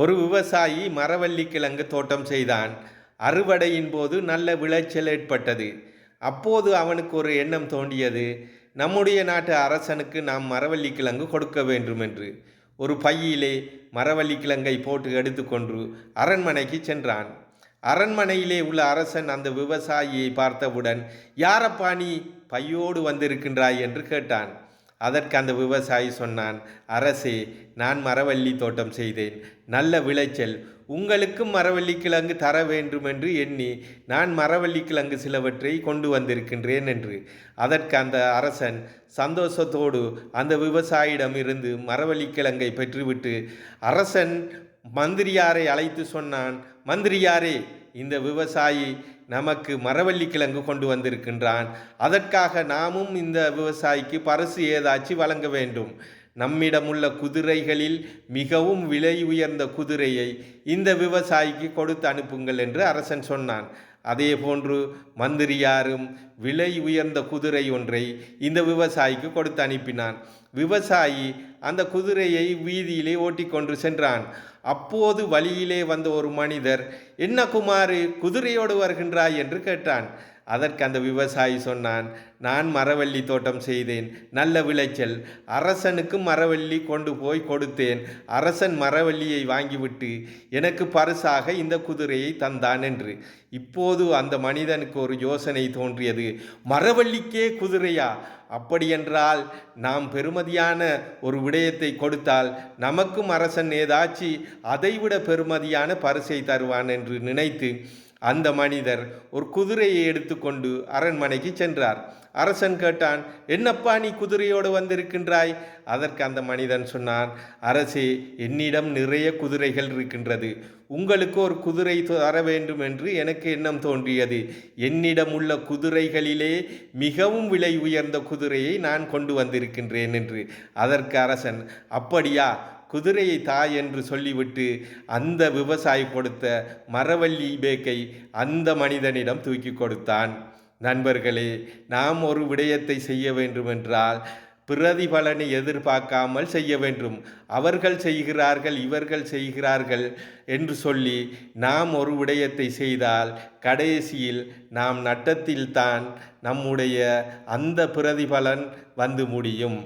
ஒரு விவசாயி மரவள்ளி கிழங்கு தோட்டம் செய்தான். அறுவடையின் போது நல்ல விளைச்சல் ஏற்பட்டது. அப்போது அவனுக்கு ஒரு எண்ணம் தோன்றியது. நம்முடைய நாட்டு அரசனுக்கு நாம் மரவள்ளி கிழங்கு கொடுக்க வேண்டும் என்று. ஒரு பையிலே மரவள்ளி கிழங்கை போட்டு எடுத்துக்கொண்டு அரண்மனைக்கு சென்றான். அரண்மனையிலே உள்ள அரசன் அந்த விவசாயியை பார்த்தவுடன், யாரப்பா நீ பையோடு வந்திருக்கின்றாய் என்று கேட்டான். அதற்கு அந்த விவசாயி சொன்னான், அரசே, நான் மரவள்ளி தோட்டம் செய்தேன், நல்ல விளைச்சல், உங்களுக்கும் மரவள்ளி கிழங்கு தர வேண்டும் என்று எண்ணி நான் மரவள்ளி கிழங்கு சிலவற்றை கொண்டு வந்திருக்கின்றேன் என்று. அதற்கு அந்த அரசன் சந்தோஷத்தோடு அந்த விவசாயியிடம் இருந்து மரவள்ளி கிழங்கை பெற்றுவிட்டு அரசன் மந்திரியாரை அழைத்து சொன்னான், மந்திரியாரே, இந்த விவசாயி நமக்கு மரவள்ளி கிழங்கு கொண்டு வந்திருக்கின்றான், அதற்காக நாமும் இந்த விவசாயிக்கு பரிசு ஏதாச்சும் வழங்க வேண்டும். நம்மிடமுள்ள குதிரைகளில் மிகவும் விலை உயர்ந்த குதிரையை இந்த விவசாயிக்கு கொடுத்து அனுப்புங்கள் என்று அரசன் சொன்னான். அதே போன்று மந்திரியாரும் விலை உயர்ந்த குதிரை ஒன்றை இந்த விவசாயிக்கு கொடுத்து அனுப்பினான். விவசாயி அந்த குதிரையை வீதியிலே ஓட்டிக்கொண்டு சென்றான். அப்போது வழியிலே வந்த ஒரு மனிதர், என்ன குமாரு, குதிரையோடு வருகின்றாய் என்று கேட்டான். அதற்கு அந்த விவசாயி சொன்னான், நான் மரவள்ளி தோட்டம் செய்தேன், நல்ல விளைச்சல், அரசனுக்கு மரவள்ளி கொண்டு போய் கொடுத்தேன், அரசன் மரவள்ளியை வாங்கிவிட்டு எனக்கு பரிசாக இந்த குதிரையை தந்தான் என்று. இப்போது அந்த மனிதனுக்கு ஒரு யோசனை தோன்றியது. மரவள்ளிக்கே குதிரையா? அப்படியென்றால் நாம் பெருமதியான ஒரு விடயத்தை கொடுத்தால் நமக்கும் அரசன் ஏதாச்சி அதைவிட பெருமதியான பரிசை தருவான் என்று நினைத்து அந்த மனிதர் ஒரு குதிரையை எடுத்துக்கொண்டு அரண்மனைக்கு சென்றார். அரசன் கேட்டான், என்னப்பா நீ குதிரையோடு வந்திருக்கின்றாய்? அதற்கு அந்த மனிதன் சொன்னான், அரசே, என்னிடம் நிறைய குதிரைகள் இருக்கின்றது, உங்களுக்கு ஒரு குதிரை தர வேண்டும் என்று எனக்கு எண்ணம் தோன்றியது. என்னிடம் உள்ள குதிரைகளிலே மிகவும் விலை உயர்ந்த குதிரையை நான் கொண்டு வந்திருக்கின்றேன் என்று. அதற்கு அரசன், அப்படியா, குதிரையை தாய் என்று சொல்லிவிட்டு அந்த விவசாயி கொடுத்த மரவள்ளி பேக்கை அந்த மனிதனிடம் தூக்கி கொடுத்தான். நண்பர்களே, நாம் ஒரு விடயத்தை செய்ய வேண்டுமென்றால் பிரதிபலனை எதிர்பார்க்காமல் செய்ய வேண்டும். அவர்கள் செய்கிறார்கள், இவர்கள் செய்கிறார்கள் என்று சொல்லி நாம் ஒரு விடயத்தை செய்தால் கடைசியில் நாம் நட்டத்தில்தான் நம்முடைய அந்த பிரதிபலன் வந்து முடியும்.